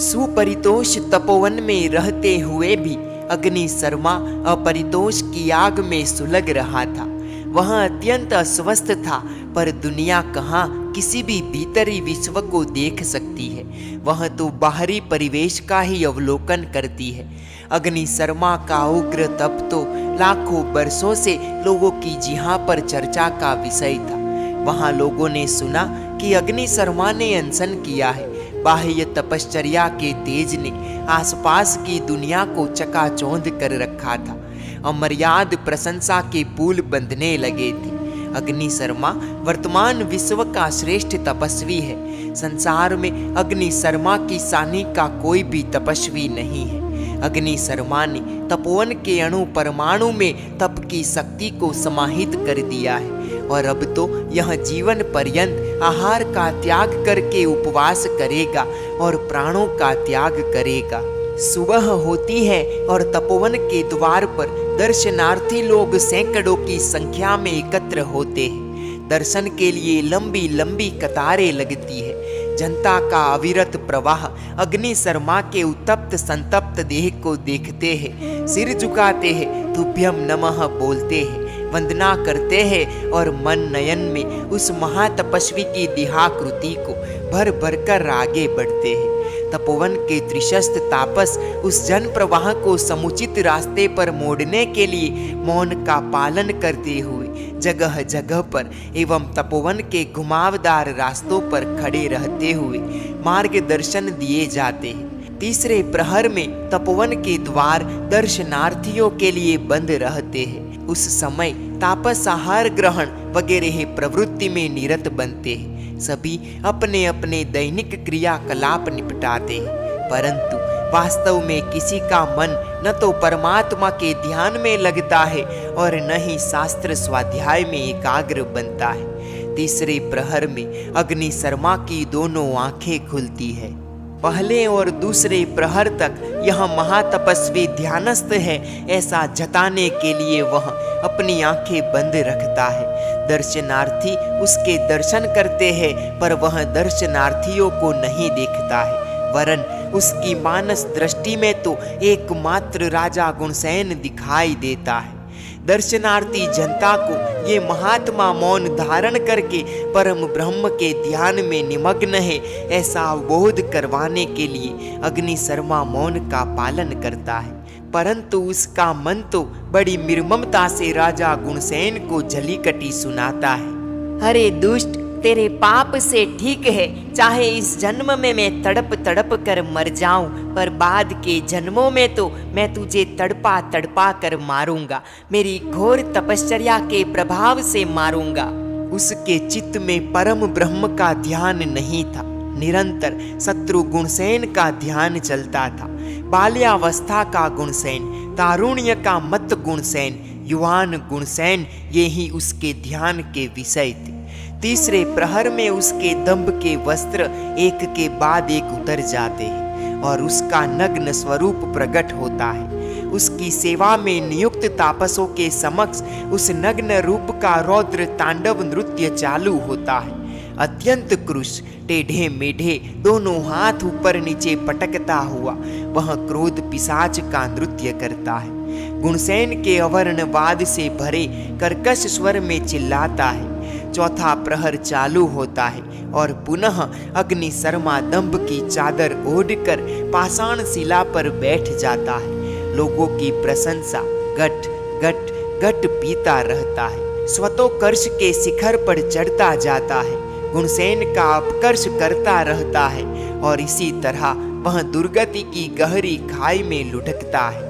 सुपरितोष तपोवन में रहते हुए भी अग्नि शर्मा अपरितोष की आग में सुलग रहा था। वह अत्यंत अस्वस्थ था, पर दुनिया कहाँ किसी भी भीतरी विश्व को देख सकती है। वह तो बाहरी परिवेश का ही अवलोकन करती है। अग्नि शर्मा का उग्र तप तो लाखों वर्षों से लोगों की जिहां पर चर्चा का विषय था। वहां लोगों ने सुना कि अग्नि शर्मा ने अनशन किया है। बाह्य तपश्चर्या के तेज ने आसपास की दुनिया को चकाचौंध कर रखा था। अमर्याद प्रशंसा के पुल बंधने लगे थे। अग्नि शर्मा वर्तमान विश्व का श्रेष्ठ तपस्वी है। संसार में अग्नि शर्मा की सानी का कोई भी तपस्वी नहीं है। अग्नि शर्मा ने तपोवन के अणु परमाणु में तप की शक्ति को समाहित कर दिया है, और अब तो यह जीवन पर्यंत आहार का त्याग करके उपवास करेगा और प्राणों का त्याग करेगा। सुबह होती है और तपोवन के द्वार पर दर्शनार्थी लोग सैकड़ों की संख्या में एकत्र होते हैं। दर्शन के लिए लंबी लंबी कतारें लगती है। जनता का अविरत प्रवाह अग्नि शर्मा के उत्तप्त संतप्त देह को देखते हैं, सिर झुकाते हैं, तुभ्यम नमः बोलते हैं, वंदना करते हैं और मन नयन में उस महातपस्वी की देहाकृति को भर भर कर आगे बढ़ते हैं। तपोवन के त्रिशस्त्र तापस उस जन प्रवाह को समुचित रास्ते पर मोड़ने के लिए मौन का पालन करते हुए जगह जगह पर एवं तपोवन के घुमावदार रास्तों पर खड़े रहते हुए मार्गदर्शन दिए जाते हैं। तीसरे प्रहर में तपोवन के द्वार दर्शनार्थियों के लिए बंद रहते हैं। उस समय तापस आहार ग्रहण वगैरह प्रवृत्ति में निरत बनते हैं। सभी अपने अपने दैनिक क्रियाकलाप निपटाते हैं, परंतु वास्तव में किसी का मन न तो परमात्मा के ध्यान में लगता है और न ही शास्त्र स्वाध्याय में एकाग्र बनता है। तीसरे प्रहर में अग्नि शर्मा की दोनों आंखें खुलती है। पहले और दूसरे प्रहर तक यह महातपस्वी ध्यानस्थ है, ऐसा जताने के लिए वह अपनी आंखें बंद रखता है। दर्शनार्थी उसके दर्शन करते हैं, पर वह दर्शनार्थियों को नहीं देखता है, वरन उसकी मानस दृष्टि में तो एकमात्र राजा गुणसेन दिखाई देता है। दर्शनार्थी जनता को ये महात्मा मौन धारण करके परम ब्रह्म के ध्यान में निमग्न है, ऐसा अवबोध करवाने के लिए अग्नि शर्मा मौन का पालन करता है। परंतु उसका मन तो बड़ी निर्ममता से राजा गुणसेन को जलीकटी सुनाता है। अरे दुष्ट, तेरे पाप से ठीक है, चाहे इस जन्म में मैं तड़प तड़प कर मर जाऊं, पर बाद के जन्मों में तो मैं तुझे तड़पा तड़पा कर मारूंगा, मेरी घोर तपश्चर्या के प्रभाव से मारूंगा। उसके चित्त में परम ब्रह्म का ध्यान नहीं था, निरंतर शत्रु गुणसेन का ध्यान चलता था। बाल्यावस्था का गुणसेन, तारुण्य का मत गुणसेन, युवान गुणसेन, ये ही उसके ध्यान के विषय थे। तीसरे प्रहर में उसके दंभ के वस्त्र एक के बाद एक उतर जाते हैं और उसका नग्न स्वरूप प्रकट होता है। उसकी सेवा में नियुक्त तापसों के समक्ष उस नग्न रूप का रौद्र तांडव नृत्य चालू होता है। अत्यंत क्रूश, टेढ़े मेढ़े, दोनों हाथ ऊपर नीचे पटकता हुआ वह क्रोध पिशाच का नृत्य करता है। गुणसेन के अवर्णवाद से भरे कर्कश स्वर में चिल्लाता है। चौथा प्रहर चालू होता है और पुनः अग्नि शर्मा दंभ की चादर ओढ़कर पाषाण शिला पर बैठ जाता है। लोगों की प्रशंसा गट गट गट पीता रहता है। स्वतोकर्ष के शिखर पर चढ़ता जाता है, गुणसेन का अपकर्ष करता रहता है और इसी तरह वह दुर्गति की गहरी खाई में लुढ़कता है।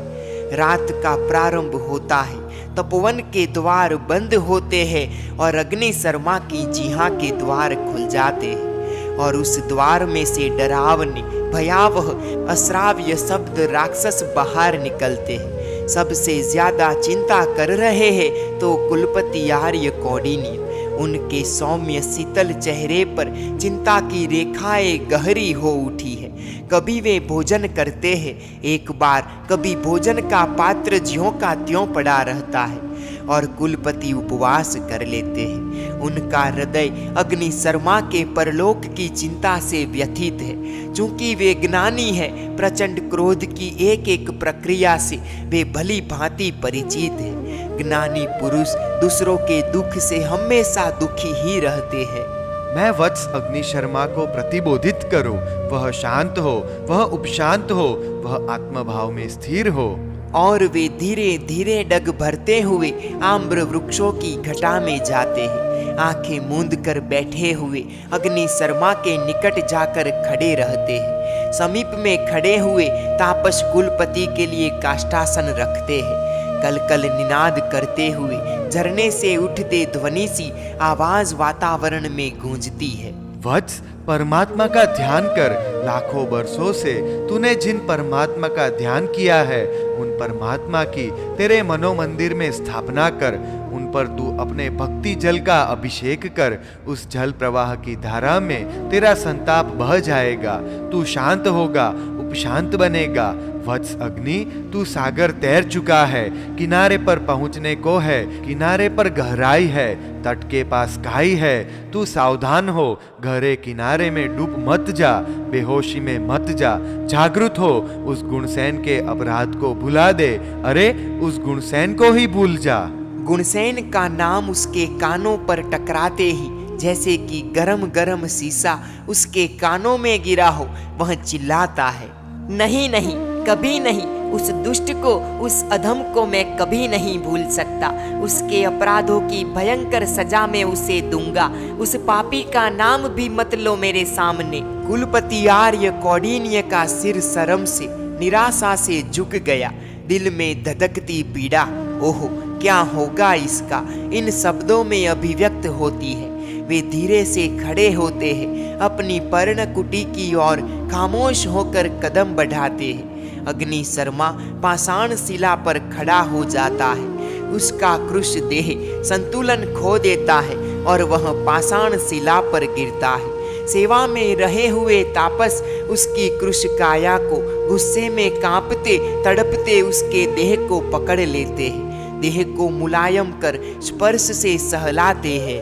रात का प्रारंभ होता है, तपोवन के द्वार बंद होते हैं और अग्नि शर्मा की जिहा के द्वार खुल जाते हैं और उस द्वार में से डरावने भयावह अश्राव्य शब्द राक्षस बाहर निकलते हैं। सबसे ज्यादा चिंता कर रहे हैं तो कुलपति आर्य कौंडिन्य। उनके सौम्य शीतल चेहरे पर चिंता की रेखाएं गहरी हो उठी है। कभी वे भोजन करते हैं एक बार, कभी भोजन का पात्र ज्यों का त्यों पड़ा रहता है और कुलपति उपवास कर लेते हैं। उनका हृदय अग्नि शर्मा के परलोक की चिंता से व्यथित है। चूंकि वे ज्ञानी है, प्रचंड क्रोध की एक एक प्रक्रिया से वे भली भांति परिचित है। ज्ञानी पुरुष दूसरों के दुख से हमेशा दुखी ही रहते हैं। मैं वत्स अग्नि शर्मा को प्रतिबोधित करूं, वह शांत हो, वह उपशांत हो, वह आत्मभाव में स्थिर हो। और वे धीरे धीरे डग भरते हुए आम्र वृक्षों की घटा में जाते हैं। आंखें मूंद कर बैठे हुए अग्नि शर्मा के निकट जाकर खड़े रहते हैं। समीप में खड़े हुए तापस कुलपति के लिए काष्ठासन रखते हैं। कल कल निनाद करते हुए झरने से उठते ध्वनि सी आवाज वातावरण में गूंजती है। वत्स, परमात्मा का ध्यान कर। लाखों वर्षों से तूने जिन परमात्मा का ध्यान किया है, उन परमात्मा की तेरे मनोमंदिर में स्थापना कर। उन पर तू अपने भक्ति जल का अभिषेक कर। उस जल प्रवाह की धारा में तेरा संताप बह जाएगा। तू शांत होगा, उपशांत बनेगा। वत्स अग्नि, तू सागर तैर चुका है, किनारे पर पहुंचने को है। किनारे पर गहराई है, तट के पास खाई है। तू सावधान हो, गहरे किनारे में डूब मत जा, बेहोशी में मत जा। जागृत हो, उस गुणसेन के अपराध को भुला दे। अरे, उस गुणसेन को ही भूल जा। गुणसेन का नाम उसके कानों पर टकराते ही जैसे कि गरम गरम शीशा उसके कानों में गिरा हो, वह चिल्लाता है, नहीं नहीं, कभी नहीं। उस दुष्ट को, उस अधम को मैं कभी नहीं भूल सकता। उसके अपराधों की भयंकर सजा मैं उसे दूंगा। उस पापी का नाम भी मत लो मेरे सामने। कुलपति आर्य कौंडिन्य का सिर शर्म से, निराशा से झुक गया। दिल में धधकती पीड़ा, ओह क्या होगा इसका, इन शब्दों में अभिव्यक्त होती है। वे धीरे से खड़े होते हैं, अपनी पर्णकुटी की ओर खामोश होकर कदम बढ़ाते हैं। अग्नि शर्मा पाषाण शिला पर खड़ा हो जाता है। उसका कृश देह संतुलन खो देता है और वह पाषाण शिला पर गिरता है। सेवा में रहे हुए तापस उसकी कृश काया को गुस्से में कांपते तड़पते उसके देह को पकड़ लेते हैं। देह को मुलायम कर स्पर्श से सहलाते हैं।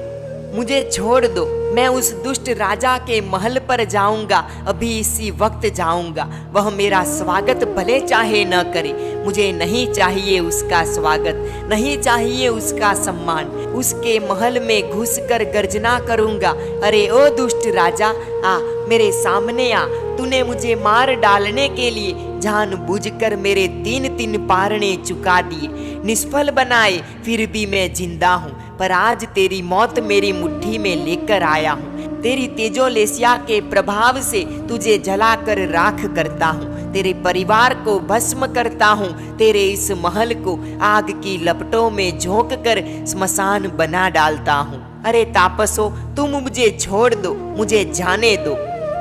मुझे छोड़ दो, मैं उस दुष्ट राजा के महल पर जाऊंगा, अभी इसी वक्त जाऊंगा। वह मेरा स्वागत भले चाहे न करे, मुझे नहीं चाहिए उसका स्वागत, नहीं चाहिए उसका सम्मान। उसके महल में घुसकर गर्जना करूंगा, अरे ओ दुष्ट राजा, आ मेरे सामने आ। तूने मुझे मार डालने के लिए जानबूझकर मेरे 3-3 पारणे चुका दिए, निष्फल बनाए, फिर भी मैं जिंदा हूँ। पर आज तेरी मौत मेरी मुट्ठी में लेकर आया हूँ। तेरी तेजोलेसिया के प्रभाव से तुझे जलाकर राख करता हूँ। तेरे परिवार को भस्म करता हूँ। तेरे इस महल को आग की लपटों में झोंक कर स्मशान बना डालता हूँ। अरे तापसो, तुम मुझे छोड़ दो, मुझे जाने दो।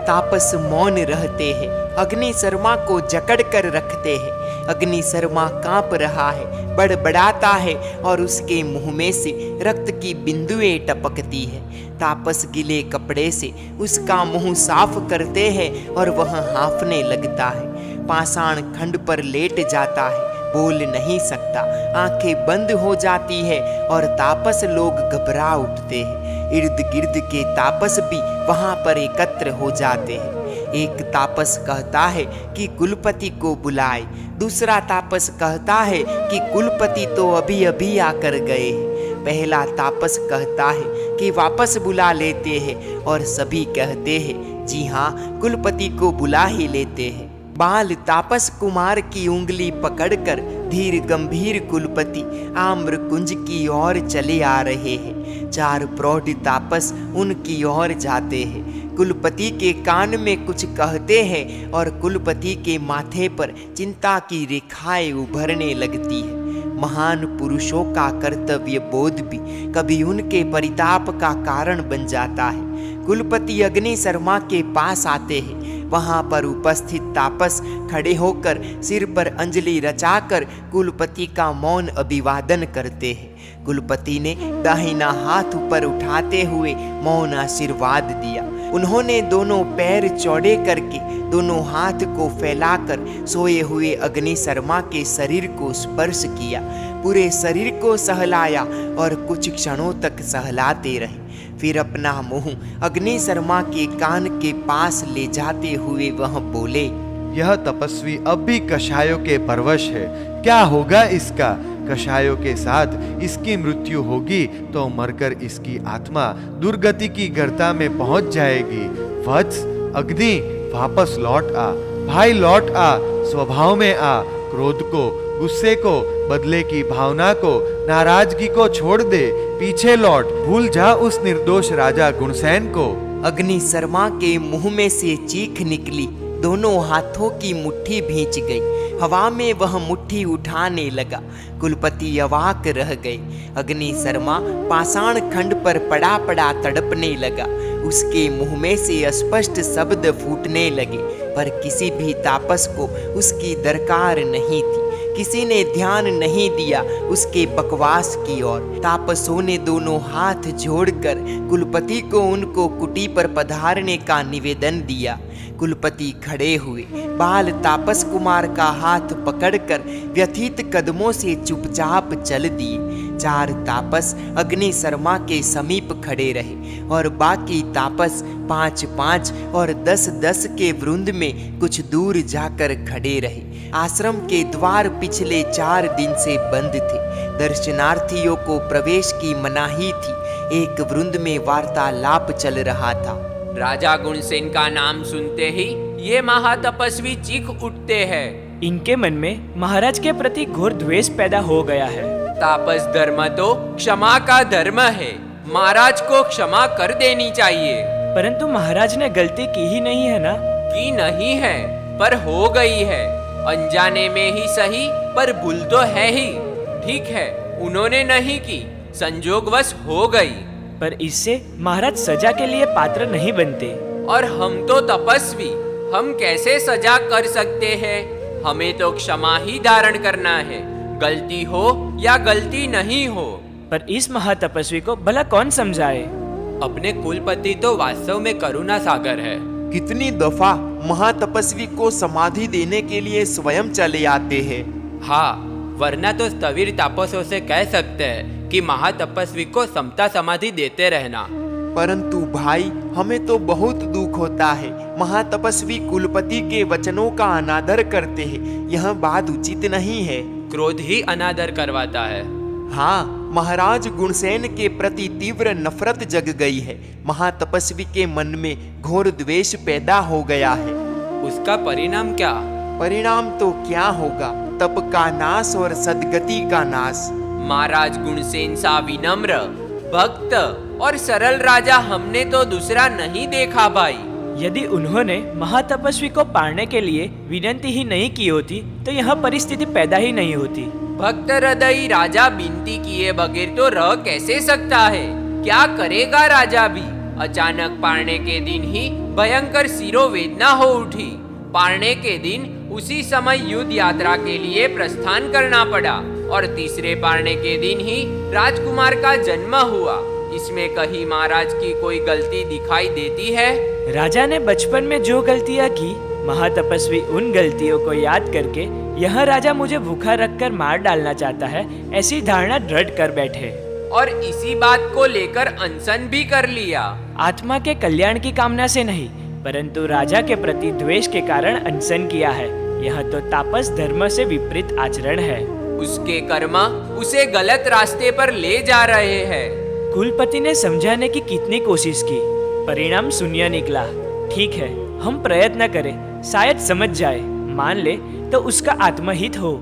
तापस मौन रहते हैं, अग्नि शर्मा को जकड़ कर रखते हैं। अग्नि शर्मा कांप रहा है, बड़बड़ाता है और उसके मुंह में से रक्त की बिंदुएं टपकती है। तापस गीले कपड़े से उसका मुंह साफ करते हैं और वह हांफने लगता है। पाषाण खंड पर लेट जाता है, बोल नहीं सकता, आंखें बंद हो जाती है और तापस लोग घबरा उठते हैं। इर्द गिर्द के तापस भी वहां पर एकत्र हो जाते हैं। एक तापस कहता है कि कुलपति को बुलाए, दूसरा तापस कहता है कि कुलपति तो अभी अभी आकर गए हैं। पहला तापस कहता है कि वापस बुला लेते हैं और सभी कहते हैं जी हाँ, कुलपति को बुला ही लेते हैं। बाल तापस कुमार की उंगली पकड़कर धीर गंभीर कुलपति आम्र कुंज की ओर चले आ रहे हैं। 4 प्रौढ़ तापस उनकी ओर जाते हैं। कुलपति के कान में कुछ कहते हैं और कुलपति के माथे पर चिंता की रेखाएं उभरने लगती है। महान पुरुषों का कर्तव्य बोध भी कभी उनके परिताप का कारण बन जाता है। कुलपति अग्नि शर्मा के पास आते हैं। वहां पर उपस्थित तापस खड़े होकर सिर पर अंजलि रचाकर कुलपति का मौन अभिवादन करते हैं। कुलपति ने दाहिना हाथ ऊपर उठाते हुए मौन आशीर्वाद दिया। उन्होंने दोनों पैर चौड़े करके दोनों हाथ को फैलाकर सोए हुए अग्नि शर्मा के शरीर को स्पर्श किया, पूरे शरीर को सहलाया और कुछ क्षणों तक सहलाते रहे। फिर अपना मुंह अग्नि शर्मा के कान के पास ले जाते हुए वह बोले, यह तपस्वी अब भी कषायों के परवश है। क्या होगा इसका? कषायों के साथ इसकी मृत्यु होगी तो मरकर इसकी आत्मा दुर्गति की गर्ता में पहुंच जाएगी। वत्स, अग्नि, वापस लौट आ। भाई लौट आ, स्वभाव में आ। क्रोध को, गुस्से को, बदले की भावना को, नाराजगी को छोड़ दे। पीछे लौट, भूल जा उस निर्दोष राजा गुणसेन को। अग्नि शर्मा के मुंह में से चीख निकली। दोनों हाथों की मुट्ठी भींच गई। हवा में वह मुट्ठी उठाने लगा। कुलपति अवाक रह गए। अग्नि शर्मा पाषाण खंड पर पड़ा पड़ा तड़पने लगा। उसके मुंह में से स्पष्ट शब्द फूटने लगे, पर किसी भी तापस को उसकी दरकार नहीं थी। किसी ने ध्यान नहीं दिया उसके बकवास की ओर। तापसों ने दोनों हाथ जोड़कर कुलपति को उनको कुटी पर पधारने का निवेदन दिया। कुलपति खड़े हुए। बाल तापस कुमार का हाथ पकड़कर व्यथित कदमों से चुपचाप चल दिए। 4 तापस अग्नि शर्मा के समीप खड़े रहे और बाकी तापस 5-5 और 10-10 के वृंद में कुछ दूर जाकर खड़े रहे। आश्रम के द्वार पिछले 4 दिन से बंद थे। दर्शनार्थियों को प्रवेश की मनाही थी। एक वृंद में वार्तालाप चल रहा था। राजा गुणसेन का नाम सुनते ही ये महातपस्वी चीख उठते हैं। इनके मन में महाराज के प्रति घोर द्वेष पैदा हो गया है। तापस धर्म तो क्षमा का धर्म है। महाराज को क्षमा कर देनी चाहिए। परंतु महाराज ने गलती की ही नहीं है ना? की नहीं है, पर हो गई है। अनजाने में ही सही, पर भूल तो है ही। ठीक है, उन्होंने नहीं की, संजोगवश हो गई। पर इससे महाराज सजा के लिए पात्र नहीं बनते। और हम तो तपस्वी, हम कैसे सजा कर सकते हैं? हमें तो क्षमा ही धारण करना है, गलती हो या गलती नहीं हो। पर इस महातपस्वी को भला कौन समझाए? अपने कुलपति तो वास्तव में करुणा सागर है। कितनी दफा महातपस्वी को समाधि देने के लिए स्वयं चले आते हैं। हाँ, वरना तो स्थविर तापसों से कह सकते हैं कि महातपस्वी को समता समाधि देते रहना। परंतु भाई, हमें तो बहुत दुख होता है। महातपस्वी कुलपति के वचनों का अनादर करते हैं। यह बात उचित नहीं है। क्रोध ही अनादर करवाता है। हाँ, महाराज गुणसेन के प्रति तीव्र नफरत जग गई है। महातपस्वी के मन में घोर द्वेष पैदा हो गया है। उसका परिणाम क्या? परिणाम तो क्या होगा? तप का नाश और सद्गति का नाश। महाराज गुणसेन सा विनम्र, भक्त और सरल राजा हमने तो दूसरा नहीं देखा भाई। यदि उन्होंने महातपस्वी को पाने के लिए विनती ही नहीं की होती तो यह परिस्थिति पैदा ही नहीं होती। भक्त हृदयी राजा विनती किए बगैर तो रह कैसे सकता है? क्या करेगा राजा भी? अचानक पारने के दिन ही भयंकर शिरोवेदना हो उठी। पारने के दिन उसी समय युद्ध यात्रा के लिए प्रस्थान करना पड़ा और तीसरे पारने के दिन ही राजकुमार का जन्म हुआ। इसमें कहीं महाराज की कोई गलती दिखाई देती है? राजा ने बचपन में जो गलतियां की, महातपस्वी उन गलतियों को याद करके यह राजा मुझे भूखा रखकर मार डालना चाहता है, ऐसी धारणा दृढ़ कर बैठे और इसी बात को लेकर अनशन भी कर लिया। आत्मा के कल्याण की कामना से नहीं, परंतु राजा के प्रति द्वेष के कारण अनशन किया है। यह तो तापस धर्म से विपरीत आचरण है। उसके कर्म उसे गलत रास्ते पर ले जा रहे हैं। कुलपति ने समझाने की कितनी कोशिश की, परिणाम शून्य निकला। ठीक है, हम प्रयत्न करें, शायद समझ जाए, मान ले तो उसका आत्महित हो।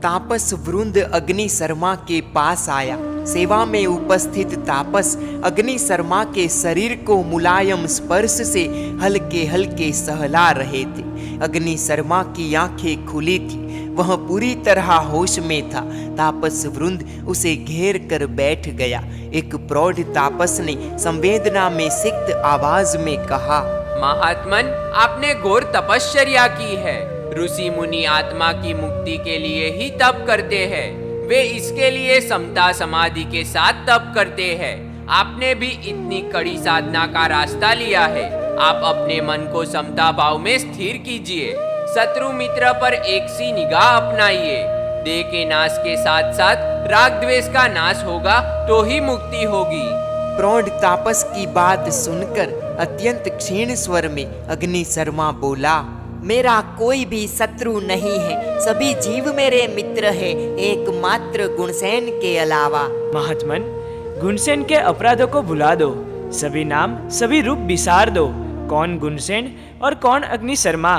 तापस वृंद अग्नि शर्मा के पास आया। सेवा में उपस्थित तापस अग्नि शर्मा के शरीर को मुलायम स्पर्श से हल्के हल्के सहला रहे थे। अग्नि शर्मा की आंखें खुली थी, वह पूरी तरह होश में था। तापस वृंद उसे घेर कर बैठ गया। एक प्रौढ़ तापस ने संवेदना में सिक्त आवाज में कहा, महात्मन, आपने घोर तपश्चर्या की है। ऋषि मुनि आत्मा की मुक्ति के लिए ही तप करते हैं। वे इसके लिए समता समाधि के साथ तप करते हैं। आपने भी इतनी कड़ी साधना का रास्ता लिया है। आप अपने मन को समता भाव में स्थिर कीजिए। शत्रु मित्र पर एक सी निगाह अपनाइए। देह के नाश के साथ साथ राग द्वेष का नाश होगा तो ही मुक्ति होगी। प्रौढ़ तापस की बात सुनकर अत्यंत क्षीण स्वर में अग्नि शर्मा बोला, मेरा कोई भी शत्रु नहीं है, सभी जीव मेरे मित्र है, एकमात्र गुणसेन के अलावा। महात्मन, गुणसेन के अपराधों को भुला दो, सभी नाम सभी रूप बिसार दो। कौन गुणसेन और कौन अग्नि शर्मा?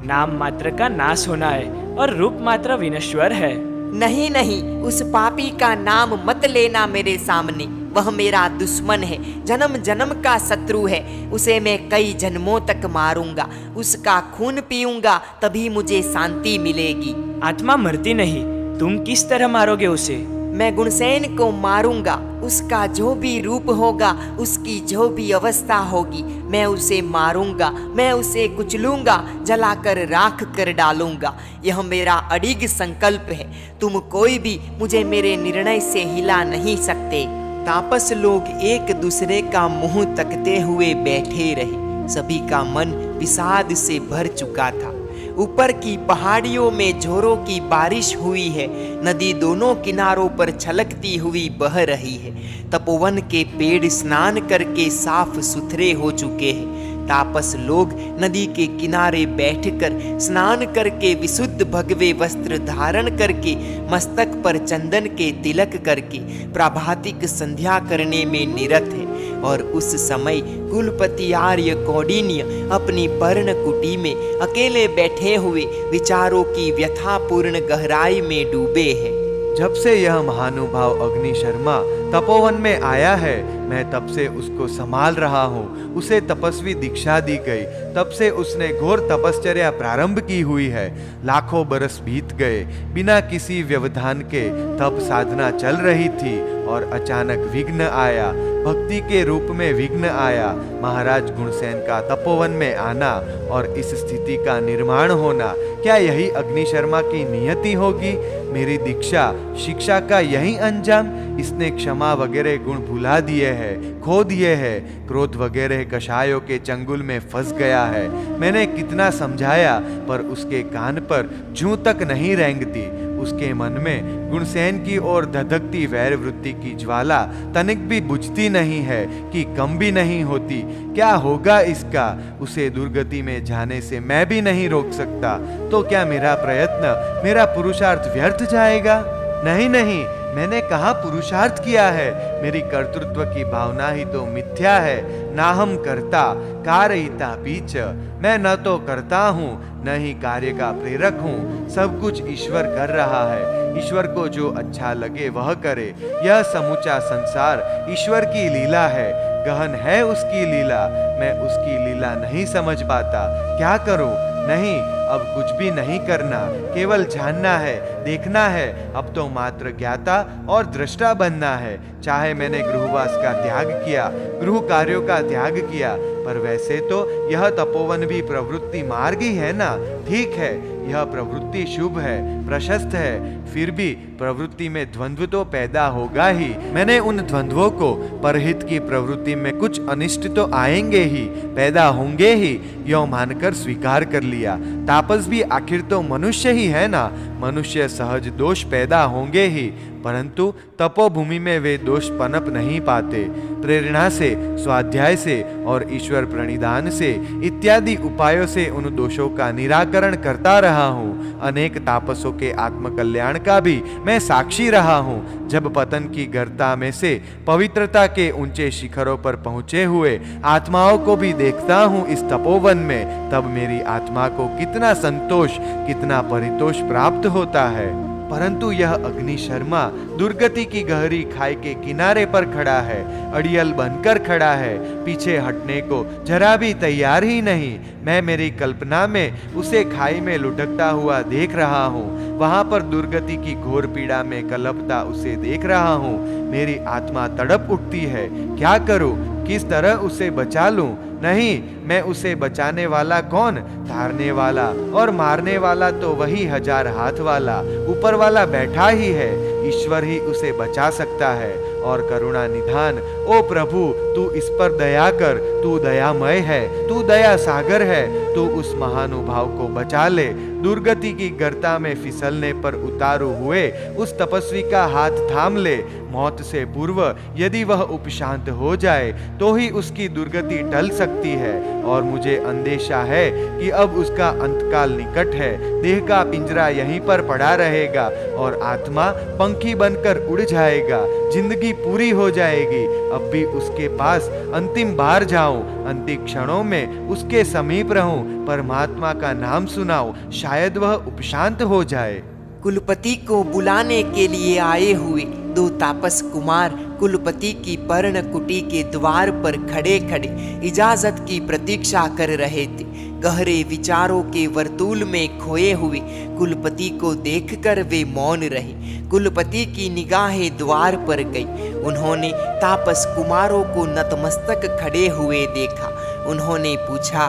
नाम मात्र का नाश होना है और रूप मात्र विनश्वर है। नहीं नहीं, उस पापी का नाम मत लेना मेरे सामने, वह मेरा दुश्मन है, जन्म जन्म का शत्रु है, उसे मैं कई जन्मों तक मारूंगा, उसका खून पीऊंगा, तभी मुझे शांति मिलेगी। आत्मा मरती नहीं, तुम किस तरह मारोगे उसे? मैं गुणसेन को मारूंगा, उसका जो भी रूप होगा, उसकी जो भी अवस्था होगी, मैं उसे मारूंगा, मैं उसे कुचलूंगा, जलाकर राख कर डालूंगा। यह मेरा अडिग संकल्प है, तुम कोई भी मुझे मेरे निर्णय से हिला नहीं सकते। तापस लोग एक दूसरे का मुंह तकते हुए बैठे रहे। सभी का मन विषाद से भर चुका था। ऊपर की पहाड़ियों में झोरों की बारिश हुई है। नदी दोनों किनारों पर छलकती हुई बह रही है। तपोवन के पेड़ स्नान करके साफ सुथरे हो चुके हैं। तापस लोग नदी के किनारे बैठकर स्नान करके विशुद्ध भगवे वस्त्र धारण करके मस्तक पर चंदन के तिलक करके प्रभातिक संध्या करने में निरत है। और उस समय कुलपति आर्य कौंडिन्य अपनी पर्ण कुटी में अकेले बैठे हुए विचारों की व्यथापूर्ण गहराई में डूबे हैं। जब से यह महानुभाव अग्नि शर्मा तपोवन में आया है, मैं तब से उसको संभाल रहा हूँ। उसे तपस्वी दीक्षा दी गई, तब से उसने घोर तपश्चर्या प्रारंभ की हुई है। लाखों बरस बीत गए, बिना किसी व्यवधान के तप साधना चल रही थी और अचानक विघ्न आया, भक्ति के रूप में विघ्न आया। महाराज गुणसेन का तपोवन में आना और इस स्थिति का निर्माण होना, क्या यही अग्नि शर्मा की नियति होगी? मेरी दीक्षा शिक्षा का यही अंजाम? इसने क्षमा वगैरह गुण भुला दिए हैं, खो दिए हैं, क्रोध वगैरह कषायों के चंगुल में फंस गया है। मैंने कितना समझाया पर उसके कान पर जूं तक नहीं रेंगती। उसके मन में गुणसेन की ओर धधकती वैर वृत्ति की ज्वाला तनिक भी बुझती नहीं है कि कम भी नहीं होती। क्या होगा इसका? उसे दुर्गति में जाने से मैं भी नहीं रोक सकता। तो क्या मेरा प्रयत्न, मेरा पुरुषार्थ व्यर्थ जाएगा? नहीं नहीं, मैंने कहा पुरुषार्थ किया है। मेरी कर्तृत्व की भावना ही तो मिथ्या है। ना हम करता कारयिता पीछ, मैं न तो करता हूँ न ही कार्य का प्रेरक हूँ। सब कुछ ईश्वर कर रहा है। ईश्वर को जो अच्छा लगे वह करे। यह समूचा संसार ईश्वर की लीला है, गहन है उसकी लीला। मैं उसकी लीला नहीं समझ पाता, क्या करूं? नहीं, अब कुछ भी नहीं करना, केवल जानना है, देखना है। अब तो मात्र ज्ञाता और दृष्टा बनना है। चाहे मैंने गृहवास का त्याग किया, गृह कार्यों का त्याग किया, पर वैसे तो यह तपोवन भी प्रवृत्ति मार्ग ही है ना। ठीक है, यह प्रवृत्ति शुभ है, प्रशस्त है, फिर भी प्रवृत्ति में द्वंद्व तो पैदा होगा ही। मैंने उन द्वंद्वों को परहित की प्रवृत्ति में कुछ अनिष्ट तो आएंगे ही, पैदा होंगे ही, यो मानकर स्वीकार कर लिया। तापस भी आखिर तो मनुष्य ही है ना। मनुष्य सहज दोष पैदा होंगे ही, परंतु तपोभूमि में वे दोष पनप नहीं पाते। प्रेरणा से, स्वाध्याय से और ईश्वर प्रणिधान से इत्यादि उपायों से उन दोषों का निराकरण करता रहा हूँ। अनेक तापसों के आत्मकल्याण का भी मैं साक्षी रहा हूँ। जब पतन की गर्ता में से पवित्रता के ऊंचे शिखरों पर पहुंचे हुए आत्माओं को भी देखता हूँ इस तपोवन में, तब मेरी आत्मा को कितना संतोष, कितना परितोष प्राप्त होता है। परंतु यह अग्नि शर्मा दुर्गति की गहरी खाई के किनारे पर खड़ा है, अड़ियल बनकर खड़ा है, पीछे हटने को जरा भी तैयार ही नहीं। मैं मेरी कल्पना में उसे खाई में लुढ़कता हुआ देख रहा हूँ। वहां पर दुर्गति की घोर पीड़ा में कलपता उसे देख रहा हूँ। मेरी आत्मा तड़प उठती है, क्या करूं, किस तरह उसे बचा लूं? नहीं, मैं उसे बचाने वाला कौन? तारने वाला और मारने वाला तो वही हजार हाथ वाला ऊपर वाला बैठा ही है। ईश्वर ही उसे बचा सकता है। और करुणा निधान, ओ प्रभु तू इस पर दया कर, तू दयामय है, तू दया सागर है, तू उस महानुभाव को बचा ले। दुर्गति की गर्ता में फिसलने पर उतारू हुए उस तपस्वी का हाथ थाम ले। मौत से पूर्व यदि वह उपशांत हो जाए तो ही उसकी दुर्गति टल सकती है। और मुझे अंदेशा है कि अब उसका अंतकाल निकट है। देह का पिंजरा यहीं पर पड़ा रहेगा और आत्मा पंखी बनकर उड़ जाएगा। जिंदगी पूरी हो जाएगी। अब भी उसके पास अंतिम बार जाऊं, अंतिम क्षणों में उसके समीप रहूं, परमात्मा का नाम सुनाऊं, शायद वह उपशांत हो जाए। कुलपति को बुलाने के लिए आए हुए दो तापस कुमार कुलपति की पर्ण कुटी के द्वार पर खड़े खड़े इजाजत की प्रतीक्षा कर रहे थे। गहरे विचारों के वर्तुल में खोए हुए कुलपति को देखकर वे मौन रहे। कुलपति की निगाहें द्वार पर गई। उन्होंने तापस कुमारों को नतमस्तक खड़े हुए देखा। उन्होंने पूछा,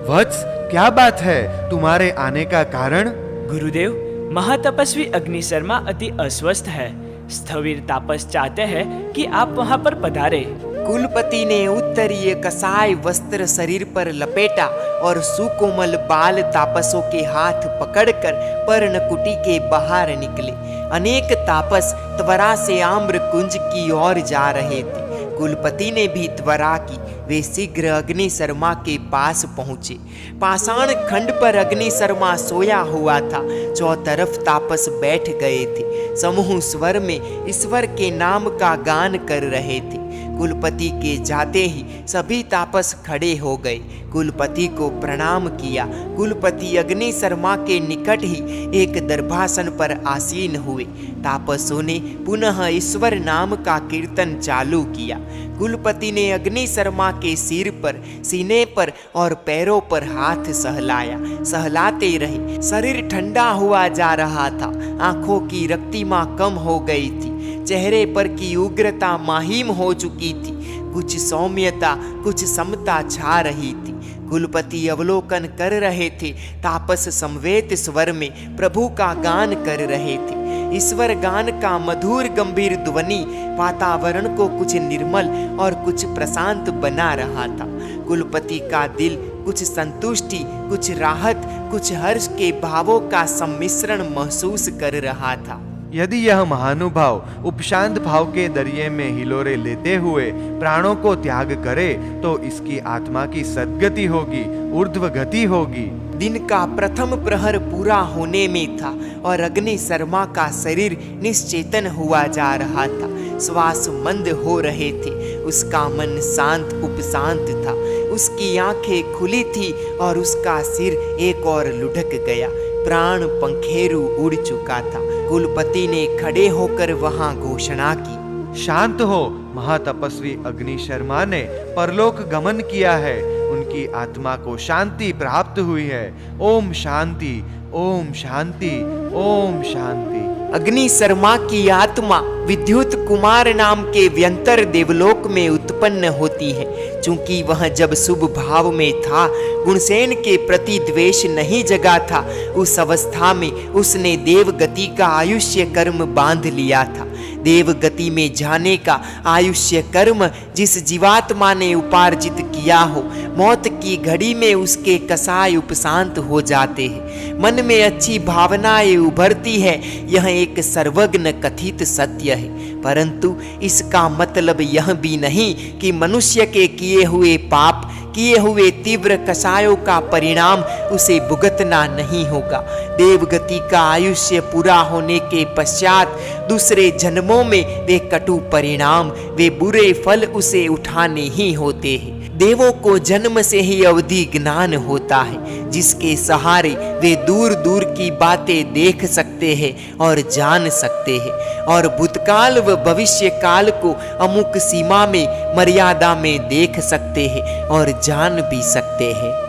वत्स क्या बात है, तुम्हारे आने का कारण? गुरुदेव, महातपस्वी अग्नि शर्मा अति अस्वस्थ है। स्थविर तापस चाहते हैं कि आप वहाँ पर पधारे। कुलपति ने उत्तरीय कसाय वस्त्र शरीर पर लपेटा और सुकोमल बाल तापसों के हाथ पकड़कर पर्णकुटी के बाहर निकले। अनेक तापस त्वरा से आम्र कुंज की ओर जा रहे थे। कुलपति ने भी त्वरा की। वे शीघ्र अग्नि शर्मा के पास पहुंचे। पाषाण खंड पर अग्नि शर्मा सोया हुआ था। चौतरफ तापस बैठ गए थे। समूह स्वर में ईश्वर के नाम का गान कर रहे थे। कुलपति के जाते ही सभी तापस खड़े हो गए। कुलपति को प्रणाम किया। कुलपति अग्नि शर्मा के निकट ही एक दर्भासन पर आसीन हुए। तापसों ने पुनः ईश्वर नाम का कीर्तन चालू किया। कुलपति ने अग्नि शर्मा के सिर पर, सीने पर और पैरों पर हाथ सहलाया। सहलाते रहे। शरीर ठंडा हुआ जा रहा था। आंखों की रक्तिमा कम हो गई थी। चेहरे पर की उग्रता माहिम हो चुकी थी। कुछ सौम्यता, कुछ समता छा रही थी। कुलपति अवलोकन कर रहे थे। तापस समवेत स्वर में प्रभु का गान कर रहे थे। ईश्वर गान का मधुर गंभीर ध्वनि वातावरण को कुछ निर्मल और कुछ प्रशांत बना रहा था। कुलपति का दिल कुछ संतुष्टि, कुछ राहत, कुछ हर्ष के भावों का सम्मिश्रण महसूस कर रहा था। यदि यह महानुभाव उपशांत भाव के दरिये में हिलोरे लेते हुए प्राणों को त्याग करे तो इसकी आत्मा की सद्गति होगी, ऊर्ध्व गति होगी। दिन का प्रथम प्रहर पूरा होने में था और अग्नि शर्मा का शरीर निश्चेतन हुआ जा रहा था। श्वास मंद हो रहे थे। उसका मन शांत उपशांत था। उसकी आंखें खुली थी और उसका सिर एक और लुढ़क गया। प्राण पंखेरु उड़ चुका था। कुलपति ने खड़े होकर वहां घोषणा की, शांत हो। महातपस्वी अग्नि शर्मा ने परलोक गमन किया है। उनकी आत्मा को शांति प्राप्त हुई है। ओम शांति, ओम शांति, ओम शांति। अग्नि शर्मा की आत्मा विद्युत कुमार नाम के व्यंतर देवलोक में उत्पन्न होती है। चूंकि वह जब शुभ भाव में था, गुणसेन के प्रति द्वेष नहीं जगा था, उस अवस्था में उसने देवगति का आयुष्य कर्म बांध लिया था। देवगति में जाने का आयुष्य कर्म जिस जीवात्मा ने उपार्जित किया हो, मौत की घड़ी में उसके कसाय उपशांत हो जाते हैं। मन में अच्छी भावनाएं उभरती है, यह एक सर्वज्ञ कथित सत्य है। परंतु इसका मतलब यह भी नहीं कि मनुष्य के किए हुए पाप, किए हुए तीव्र कसायों का परिणाम उसे भुगतना नहीं होगा। देवगति का आयुष्य पूरा होने के पश्चात दूसरे जन्मों में वे कटु परिणाम, वे बुरे फल उसे उठाने ही होते हैं। देवों को जन्म से ही अवधि ज्ञान होता है, जिसके सहारे वे दूर दूर की बातें देख सकते हैं और जान सकते हैं, और भूतकाल व भविष्य काल को अमुक सीमा में, मर्यादा में देख सकते हैं और जान भी सकते हैं।